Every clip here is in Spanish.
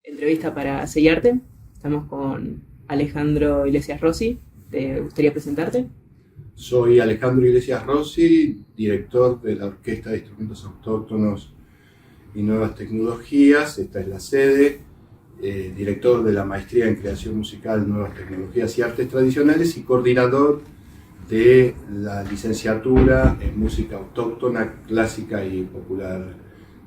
Entrevista para Sellarte. Estamos con Alejandro Iglesias Rossi. ¿Te gustaría presentarte? Soy Alejandro Iglesias Rossi, director de la Orquesta de Instrumentos Autóctonos y Nuevas Tecnologías. Esta es la sede. Director de la Maestría en Creación Musical, Nuevas Tecnologías y Artes Tradicionales y coordinador de la licenciatura en Música Autóctona, Clásica y Popular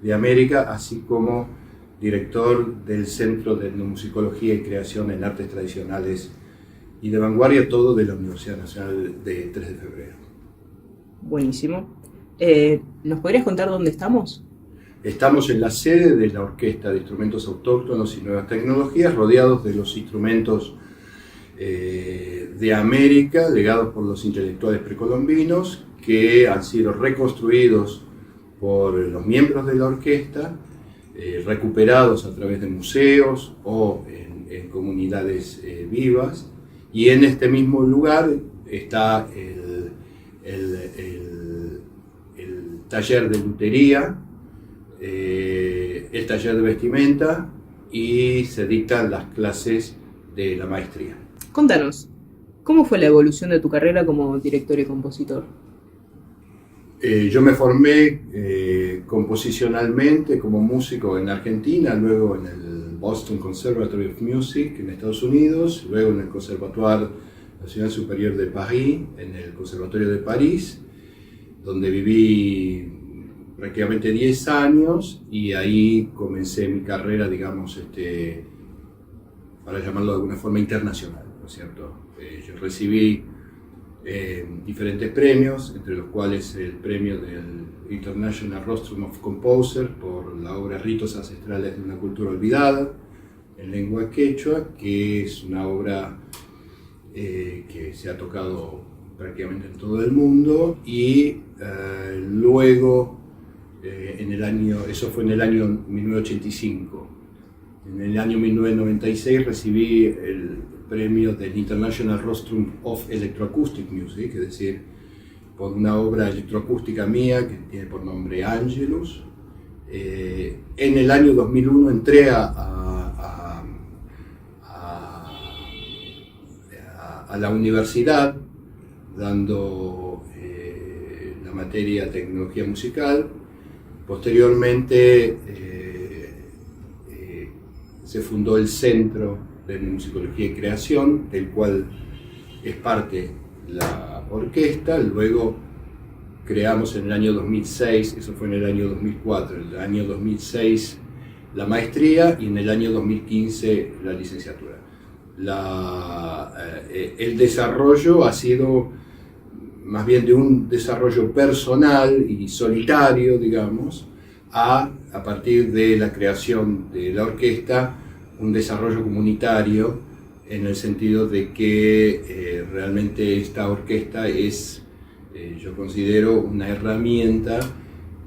de América, así como director del Centro de Etnomusicología y Creación en Artes Tradicionales y de Vanguardia, todo de la Universidad Nacional de 3 de Febrero. Buenísimo. ¿Nos podrías contar dónde estamos? Estamos en la sede de la Orquesta de Instrumentos Autóctonos y Nuevas Tecnologías, rodeados de los instrumentos de América, legados por los intelectuales precolombinos, que han sido reconstruidos por los miembros de la orquesta, recuperados a través de museos o en comunidades vivas. Y en este mismo lugar está el taller de lutería, el taller de vestimenta, y se dictan las clases de la maestría. Contanos, ¿cómo fue la evolución de tu carrera como director y compositor? Yo me formé composicionalmente como músico en Argentina, luego en el Boston Conservatory of Music en Estados Unidos, luego en el Conservatoire National Superior de París, en el Conservatorio de París, donde viví prácticamente 10 años, y ahí comencé mi carrera, digamos, para llamarlo de alguna forma, internacional, ¿no es cierto? Yo recibí diferentes premios, entre los cuales el premio del International Rostrum of Composers por la obra Ritos Ancestrales de una Cultura Olvidada, en lengua quechua, que es una obra que se ha tocado prácticamente en todo el mundo, y luego, eso fue en el año 1985. En el año 1996 recibí el premio del International Rostrum of Electroacoustic Music, es decir, por una obra electroacústica mía que tiene por nombre Angelus. En el año 2001 entré a la universidad dando la materia Tecnología Musical. Posteriormente se fundó el Centro de Musicología y Creación, del cual es parte la orquesta. Luego creamos en el año 2006, eso fue en el año 2004, en el año 2006 la maestría, y en el año 2015 la licenciatura. El desarrollo ha sido más bien de un desarrollo personal y solitario, digamos, a partir de la creación de la orquesta, un desarrollo comunitario, en el sentido de que realmente esta orquesta es, yo considero, una herramienta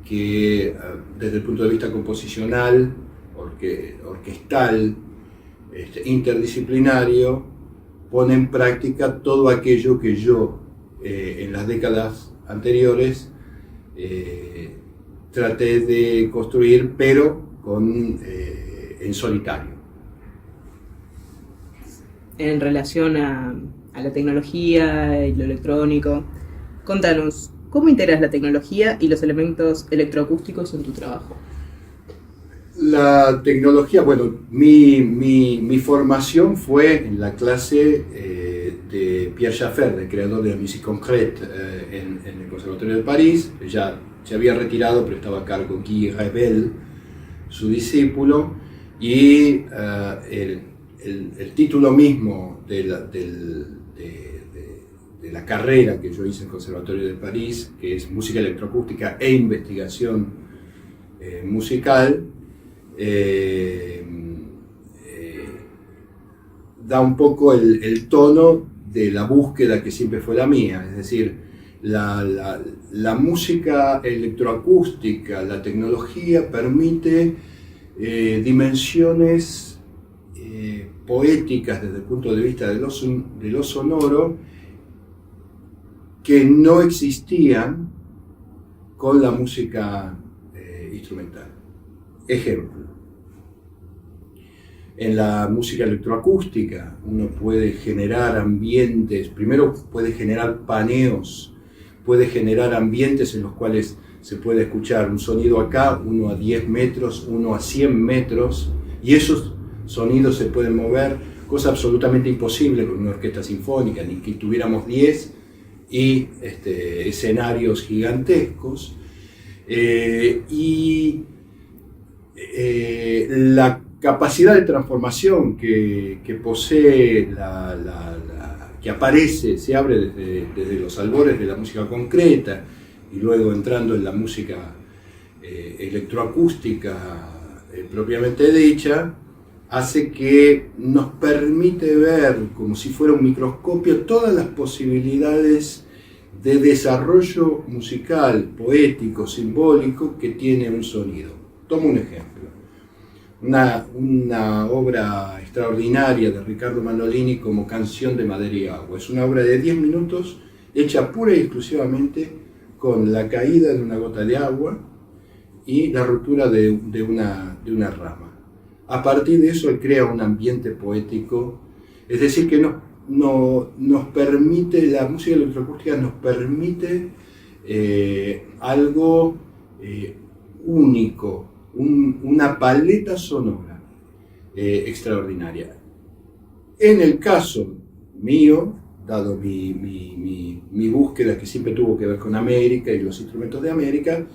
que desde el punto de vista composicional, orquestal, interdisciplinario, pone en práctica todo aquello que yo en las décadas anteriores traté de construir, pero en solitario. En relación a la tecnología y lo electrónico, contanos, ¿cómo integras la tecnología y los elementos electroacústicos en tu trabajo? La tecnología, bueno, mi formación fue en la clase de Pierre Schaeffer, el creador de la musique concrète, en el Conservatorio de París. Ya se había retirado, pero estaba a cargo Guy Rebel, su discípulo, y el título mismo de la carrera que yo hice en el Conservatorio de París, que es Música Electroacústica e Investigación Musical, da un poco el tono de la búsqueda que siempre fue la mía, es decir, la música electroacústica, la tecnología permite dimensiones poéticas desde el punto de vista de lo sonoro que no existían con la música instrumental. Ejemplo, En la música electroacústica uno puede generar ambientes, primero puede generar paneos, puede generar ambientes en los cuales se puede escuchar un sonido acá, uno a 10 metros, uno a 100 metros, y esos sonidos se pueden mover, cosa absolutamente imposible con una orquesta sinfónica, ni que tuviéramos 10 y escenarios gigantescos. La capacidad de transformación que posee, que aparece, se abre desde los albores de la música concreta y luego entrando en la música electroacústica propiamente dicha, hace que nos permite ver como si fuera un microscopio todas las posibilidades de desarrollo musical, poético, simbólico que tiene un sonido. Tomo un ejemplo. Una obra extraordinaria de Riccardo Manolini como Canción de Madera y Agua. Es una obra de 10 minutos hecha pura y exclusivamente con la caída de una gota de agua y la ruptura de una rama. A partir de eso él crea un ambiente poético, es decir, que nos permite, la música electroacústica nos permite algo único, una paleta sonora extraordinaria. En el caso mío, dado mi búsqueda que siempre tuvo que ver con América y los instrumentos de América,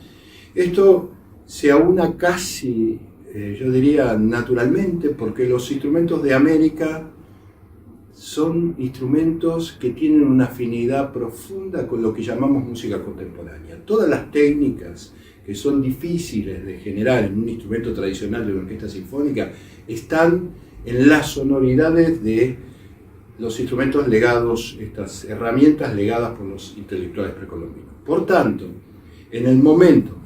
esto se aúna casi, yo diría naturalmente, porque los instrumentos de América son instrumentos que tienen una afinidad profunda con lo que llamamos música contemporánea. Todas las técnicas que son difíciles de generar en un instrumento tradicional de una orquesta sinfónica están en las sonoridades de los instrumentos legados, estas herramientas legadas por los intelectuales precolombinos. Por tanto, en el momento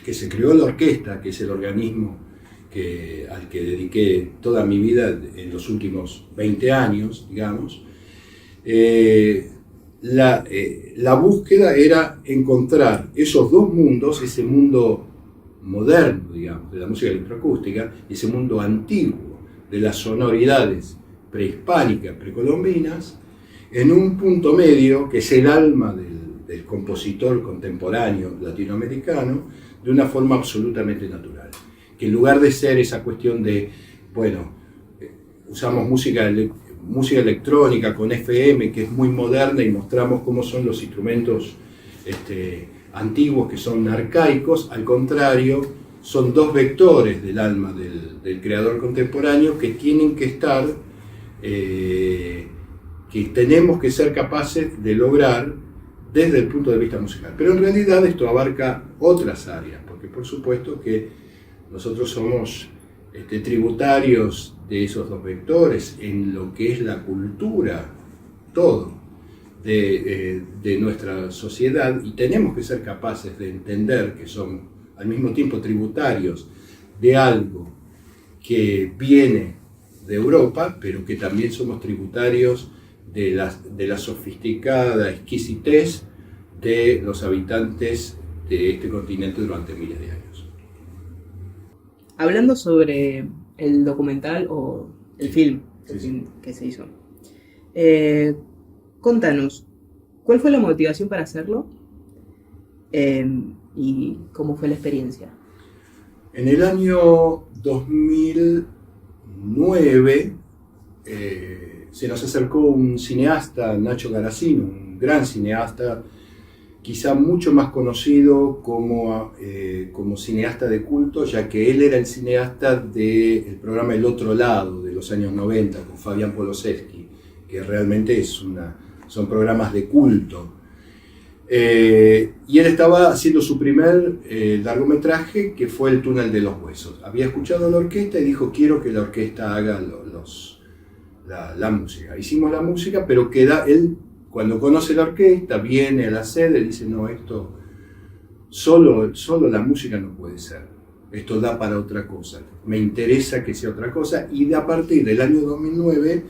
que se creó la orquesta, que es el organismo al que dediqué toda mi vida en los últimos 20 años, digamos, la búsqueda era encontrar esos dos mundos, ese mundo moderno, digamos, de la música electroacústica, y ese mundo antiguo de las sonoridades prehispánicas, precolombinas, en un punto medio que es el alma del compositor contemporáneo latinoamericano, de una forma absolutamente natural. Que en lugar de ser esa cuestión de, bueno, usamos música electrónica con FM, que es muy moderna, y mostramos cómo son los instrumentos antiguos, que son arcaicos, al contrario, son dos vectores del alma del creador contemporáneo que tienen que estar, que tenemos que ser capaces de lograr desde el punto de vista musical. Pero en realidad esto abarca otras áreas, porque por supuesto que nosotros somos tributarios de esos dos vectores en lo que es la cultura, todo, de nuestra sociedad, y tenemos que ser capaces de entender que somos al mismo tiempo tributarios de algo que viene de Europa, pero que también somos tributarios de la sofisticada exquisitez de los habitantes de este continente durante miles de años. Hablando sobre el documental o el film Sí. que se hizo, contanos, ¿cuál fue la motivación para hacerlo? ¿Y cómo fue la experiencia? En el año 2009 se nos acercó un cineasta, Nacho Garacino, un gran cineasta, quizá mucho más conocido como cineasta de culto, ya que él era el cineasta del programa El Otro Lado de los años 90 con Fabián Poloseski, que realmente son programas de culto. Y él estaba haciendo su primer largometraje, que fue El Túnel de los Huesos. Había escuchado la orquesta y dijo: quiero que la orquesta haga la música. Hicimos la música, pero él, cuando conoce la orquesta, viene a la sede y dice: no, esto solo la música no puede ser, esto da para otra cosa, me interesa que sea otra cosa. Y a partir del año 2009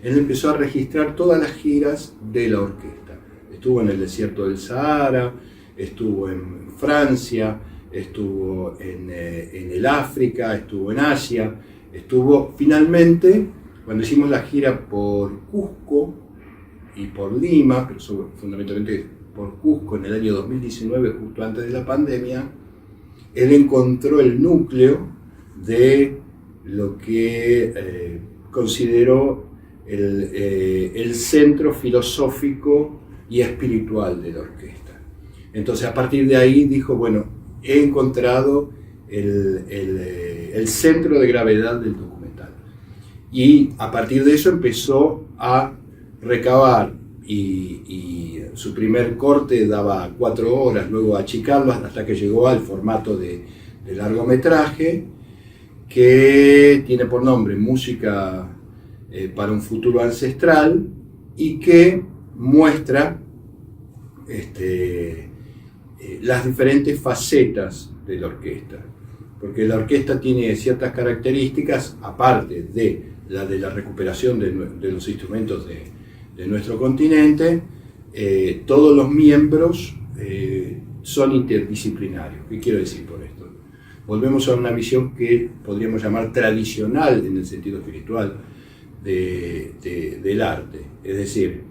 él empezó a registrar todas las giras de la orquesta. Estuvo en el desierto del Sahara, estuvo en Francia, estuvo en el África, estuvo en Asia, Estuvo finalmente, cuando hicimos la gira por Cusco y por Lima, pero fundamentalmente por Cusco en el año 2019, justo antes de la pandemia, él encontró el núcleo de lo que consideró el centro filosófico y espiritual de la orquesta. Entonces, a partir de ahí dijo, bueno, he encontrado el centro de gravedad del documental. Y a partir de eso empezó a recabar, y su primer corte daba 4 horas, luego achicarlo hasta que llegó al formato de largometraje, que tiene por nombre Música para un futuro ancestral, y que muestra las diferentes facetas de la orquesta, porque la orquesta tiene ciertas características, aparte de la recuperación de los instrumentos de nuestro continente. Todos los miembros son interdisciplinarios. ¿Qué quiero decir por esto? Volvemos a una visión que podríamos llamar tradicional en el sentido espiritual del arte, es decir,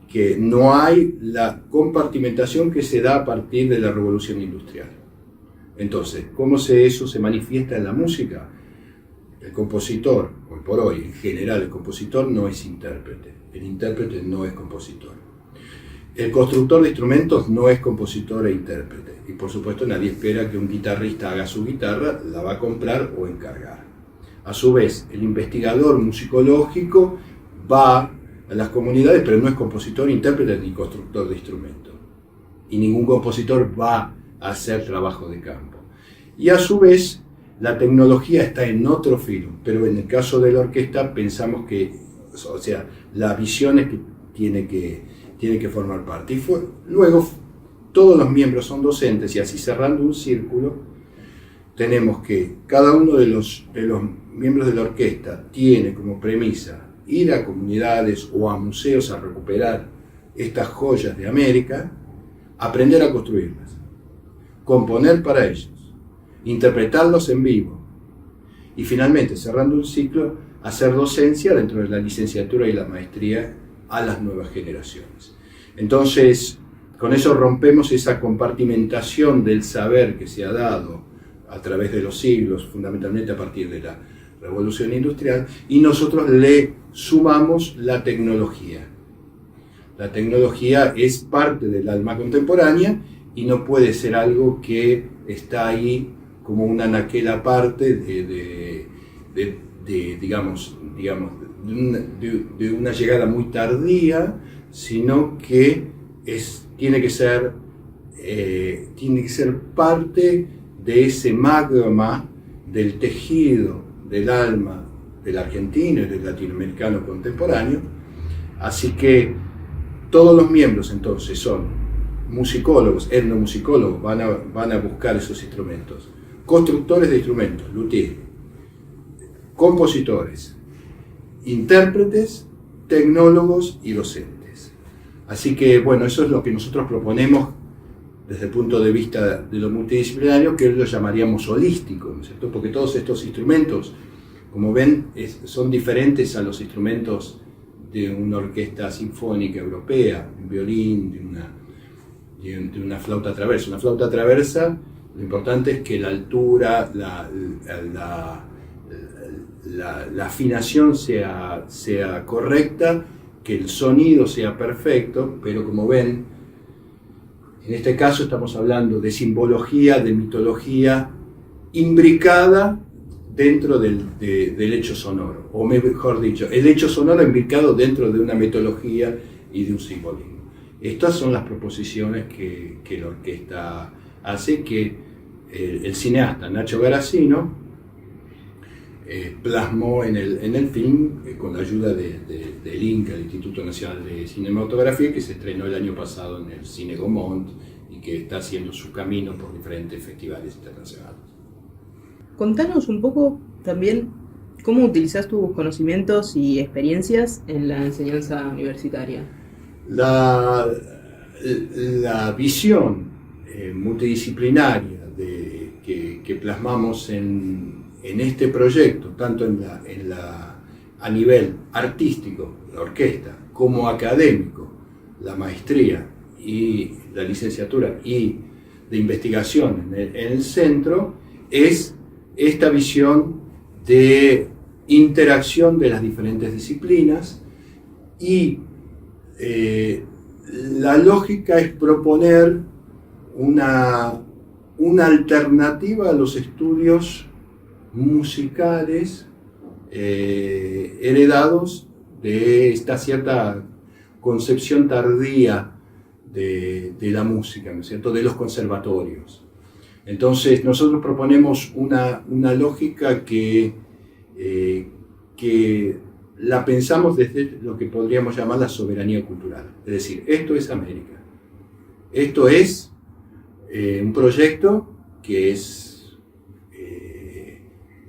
que no hay la compartimentación que se da a partir de la revolución industrial. Entonces, ¿cómo eso se manifiesta en la música? El compositor, hoy por hoy, en general, el compositor no es intérprete, el intérprete no es compositor. El constructor de instrumentos no es compositor e intérprete, y por supuesto nadie espera que un guitarrista haga su guitarra, la va a comprar o encargar. A su vez, el investigador musicológico va a las comunidades, pero no es compositor, intérprete ni constructor de instrumentos. Y ningún compositor va a hacer trabajo de campo. Y a su vez, la tecnología está en otro filo, pero en el caso de la orquesta pensamos que, o sea, la visión es que tiene que formar parte. Y luego, todos los miembros son docentes, y así cerrando un círculo, tenemos que cada uno de los miembros de la orquesta tiene como premisa ir a comunidades o a museos a recuperar estas joyas de América, aprender a construirlas, componer para ellos, interpretarlos en vivo, y finalmente, cerrando un ciclo, hacer docencia dentro de la licenciatura y la maestría a las nuevas generaciones. Entonces, con eso rompemos esa compartimentación del saber que se ha dado a través de los siglos, fundamentalmente a partir de la revolución industrial, y nosotros le sumamos la tecnología. La tecnología es parte del alma contemporánea y no puede ser algo que está ahí como una anaquel aparte de una llegada muy tardía, sino que tiene que ser parte de ese magma del tejido del alma del argentino y del latinoamericano contemporáneo. Así que todos los miembros entonces son musicólogos, etnomusicólogos, van a buscar esos instrumentos, constructores de instrumentos, luthier, compositores, intérpretes, tecnólogos y docentes. Así que bueno, eso es lo que nosotros proponemos desde el punto de vista de lo multidisciplinario, que hoy lo llamaríamos holístico, ¿no es cierto? Porque todos estos instrumentos, como ven, son diferentes a los instrumentos de una orquesta sinfónica europea, un violín, de una flauta traversa. Una flauta traversa, lo importante es que la altura, la afinación sea correcta, que el sonido sea perfecto, pero como ven, en este caso estamos hablando de simbología, de mitología, imbricada dentro del hecho sonoro, o mejor dicho, el hecho sonoro imbricado dentro de una mitología y de un simbolismo. Estas son las proposiciones que la orquesta hace, que el cineasta Nacho Garacino plasmó en el film con la ayuda del INCA, el Instituto Nacional de Cinematografía, que se estrenó el año pasado en el Cine Gaumont y que está haciendo su camino por diferentes festivales internacionales. Contanos un poco también cómo utilizás tus conocimientos y experiencias en la enseñanza universitaria. La visión multidisciplinaria que plasmamos en en este proyecto, tanto a nivel artístico, la orquesta, como académico, la maestría y la licenciatura y de investigación en el centro, es esta visión de interacción de las diferentes disciplinas y la lógica es proponer una alternativa a los estudios musicales heredados de esta cierta concepción tardía de la música, ¿no es cierto?, de los conservatorios. Entonces nosotros proponemos una lógica que la pensamos desde lo que podríamos llamar la soberanía cultural. Es decir, esto es América. Esto es un proyecto que es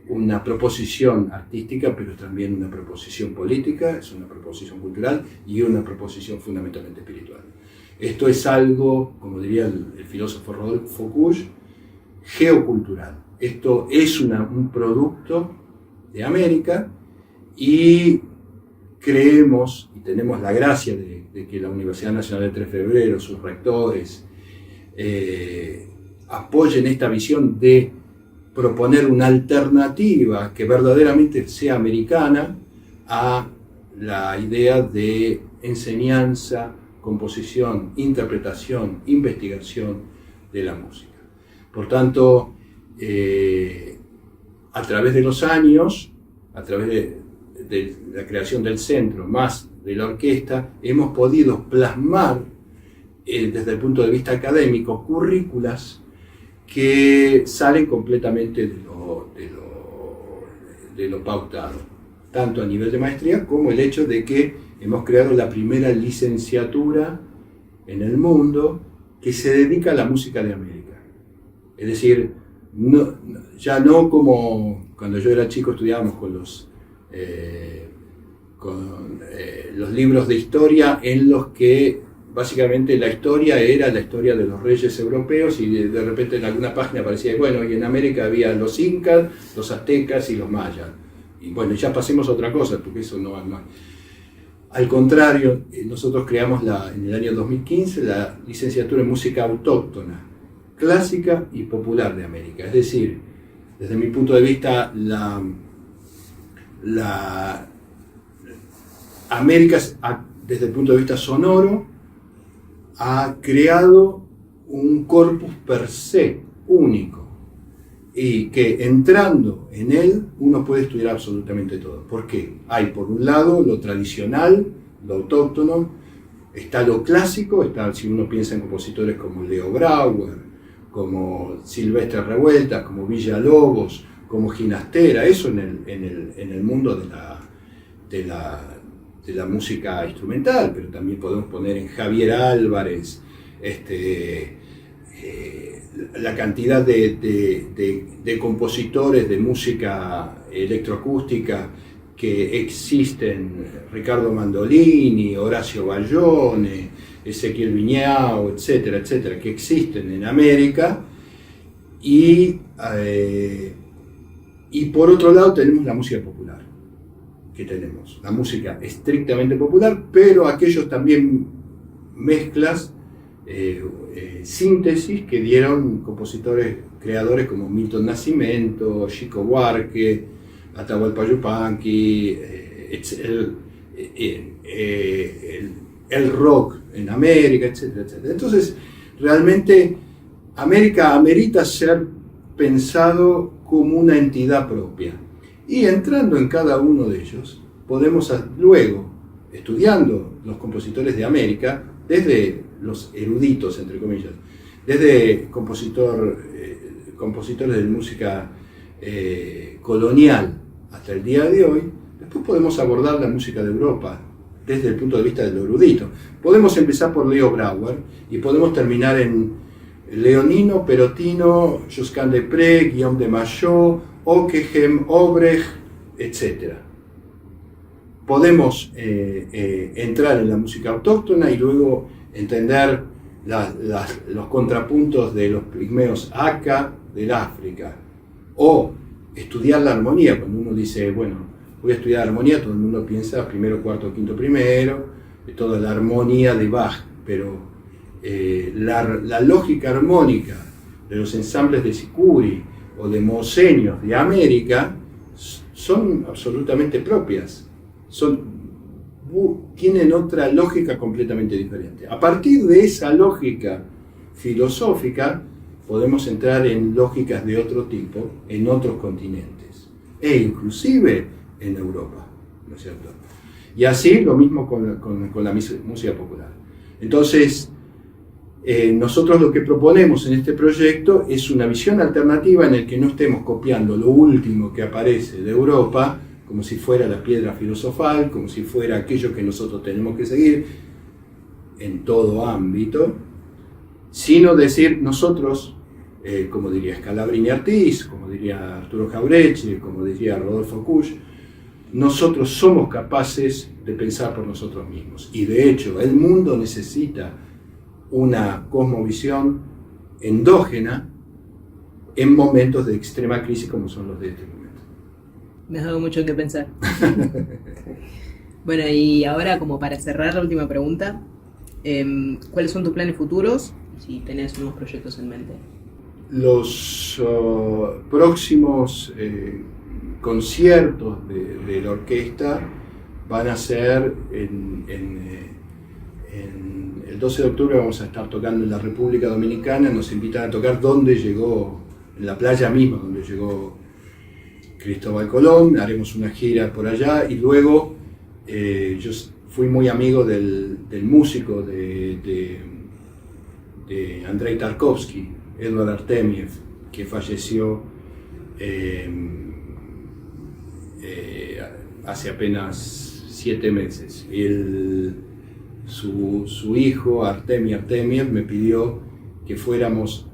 una proposición artística, pero también una proposición política, es una proposición cultural y una proposición fundamentalmente espiritual. Esto es algo, como diría el filósofo Rodolfo Foucault, geocultural. Esto es un producto de América y creemos y tenemos la gracia de que la Universidad Nacional del 3 de Febrero, sus rectores, apoyen esta visión de proponer una alternativa que verdaderamente sea americana a la idea de enseñanza, composición, interpretación, investigación de la música. Por tanto, a través de los años, a través de la creación del centro más de la orquesta, hemos podido plasmar desde el punto de vista académico currículas que salen completamente de lo pautado, tanto a nivel de maestría como el hecho de que hemos creado la primera licenciatura en el mundo que se dedica a la música de América. Es decir, ya no como cuando yo era chico estudiábamos con los libros de historia en los que básicamente la historia era la historia de los reyes europeos y de repente en alguna página aparecía, bueno, y en América había los incas, los aztecas y los mayas. Y bueno, ya pasemos a otra cosa, porque eso no va más. Al contrario, nosotros creamos en el año 2015 la licenciatura en música autóctona, clásica y popular de América. Es decir, desde mi punto de vista, América, desde el punto de vista sonoro, ha creado un corpus per se único y que entrando en él uno puede estudiar absolutamente todo. ¿Por qué? Hay por un lado lo tradicional, lo autóctono, está lo clásico, si uno piensa en compositores como Leo Brouwer, como Silvestre Revueltas, como Villalobos, como Ginastera, eso en el mundo de la música instrumental, pero también podemos poner en Javier Álvarez, la cantidad de compositores de música electroacústica que existen, Ricardo Mandolini, Horacio Ballone, Ezequiel Viñao, etcétera, etcétera, que existen en América, y por otro lado tenemos la música popular, que tenemos la música estrictamente popular, pero aquellos también mezclas, síntesis que dieron compositores, creadores como Milton Nascimento, Chico Buarque, Atahualpa Yupanqui, el rock en América, etcétera, etcétera. Entonces, realmente América amerita ser pensado como una entidad propia. Y entrando en cada uno de ellos, podemos luego, estudiando los compositores de América, desde los eruditos, entre comillas, desde compositores de música colonial hasta el día de hoy, después podemos abordar la música de Europa desde el punto de vista del erudito. Podemos empezar por Leo Brouwer y podemos terminar en Leonino, Perotino, Josquin des Prez, Guillaume de Machaut, Ockeghem, Obrecht, etc. Podemos entrar en la música autóctona y luego entender los contrapuntos de los pigmeos Aka del África, o estudiar la armonía. Cuando uno dice, bueno, voy a estudiar armonía, todo el mundo piensa primero, cuarto, quinto, primero, toda la armonía de Bach, pero la lógica armónica de los ensambles de Sicuri o de Monseños de América son absolutamente propias, tienen otra lógica completamente diferente. A partir de esa lógica filosófica podemos entrar en lógicas de otro tipo en otros continentes e inclusive en Europa, ¿no es cierto? Y así lo mismo con la música popular. Entonces, nosotros lo que proponemos en este proyecto es una visión alternativa en el que no estemos copiando lo último que aparece de Europa, como si fuera la piedra filosofal, como si fuera aquello que nosotros tenemos que seguir en todo ámbito, sino decir nosotros, como diría Scalabrini Artis, como diría Arturo Jauretche, como diría Rodolfo Kusch, nosotros somos capaces de pensar por nosotros mismos. Y de hecho, el mundo necesita una cosmovisión endógena en momentos de extrema crisis como son los de este momento. Me has dado mucho que pensar. Bueno, y ahora como para cerrar la última pregunta, ¿cuáles son tus planes futuros? Si tenés nuevos proyectos en mente. Los próximos conciertos de la orquesta van a ser el 12 de octubre vamos a estar tocando en la República Dominicana, nos invitan a tocar donde llegó, en la playa misma donde llegó Cristóbal Colón, haremos una gira por allá y luego yo fui muy amigo del músico de Andrei Tarkovsky, Eduard Artemiev, que falleció hace apenas 7 meses. Su hijo, Artemi Artemiev, me pidió que fuéramos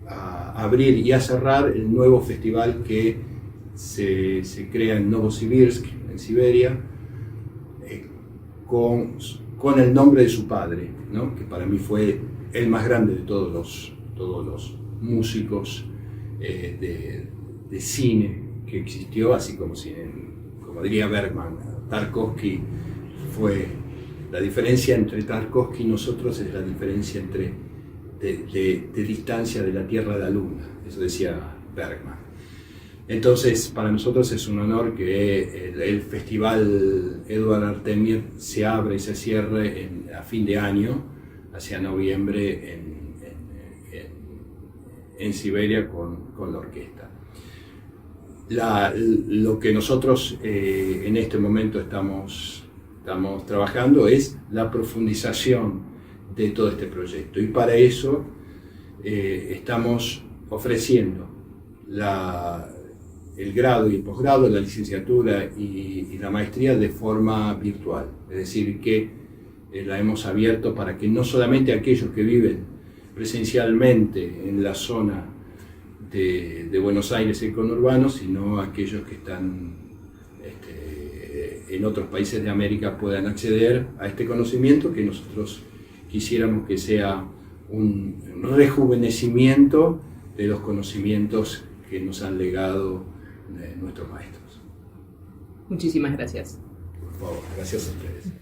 a abrir y a cerrar el nuevo festival que se crea en Novosibirsk, en Siberia, con el nombre de su padre, ¿no? Que para mí fue el más grande de todos los músicos de cine que existió, así como diría Bergman, Tarkovsky fue la diferencia entre Tarkovsky y nosotros es la diferencia de distancia de la Tierra a la Luna, eso decía Bergman. Entonces, para nosotros es un honor que el festival Eduard Artemiev se abra y se cierre a fin de año, hacia noviembre, en Siberia con la orquesta. Lo que nosotros en este momento estamos trabajando es la profundización de todo este proyecto y para eso estamos ofreciendo el grado y el posgrado, la licenciatura y la maestría de forma virtual, es decir que la hemos abierto para que no solamente aquellos que viven presencialmente en la zona de Buenos Aires y el conurbano, sino aquellos que están en otros países de América puedan acceder a este conocimiento que nosotros quisiéramos que sea un rejuvenecimiento de los conocimientos que nos han legado nuestros maestros. Muchísimas gracias. Por favor, gracias a ustedes.